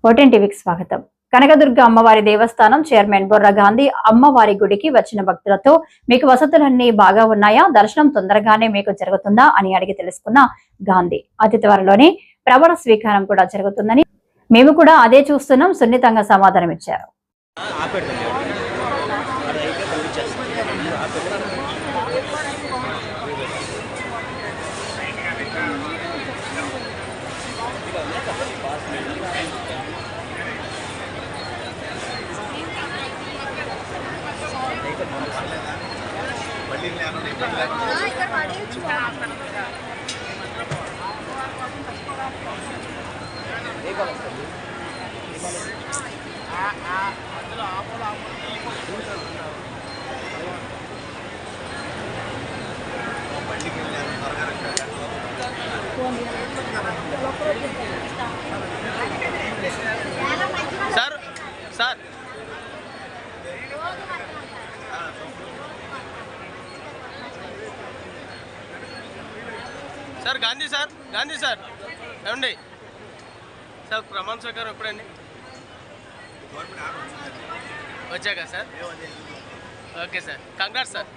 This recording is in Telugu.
ఓటెన్ టీవీకి స్వాగతం. కనకదుర్గ అమ్మవారి దేవస్థానం చైర్మన్ బొర్రా గాంధీ అమ్మవారి గుడికి వచ్చిన భక్తులతో మీకు వసతులన్నీ బాగా ఉన్నాయా, దర్శనం తొందరగానే మీకు జరుగుతుందా అని అడిగి తెలుసుకున్న గాంధీ అతి త్వరలోనే ప్రమాణ స్వీకారం కూడా జరుగుతుందని, మేము కూడా అదే చూస్తున్నాం సున్నితంగా సమాధానం ఇచ్చారు. సార్ సార్ గాంధీ సార్ ఏమండి సార్ ప్రమాణ స్వీకారం ఎప్పుడండి? వచ్చాక sir? Okay sir, congrats sir.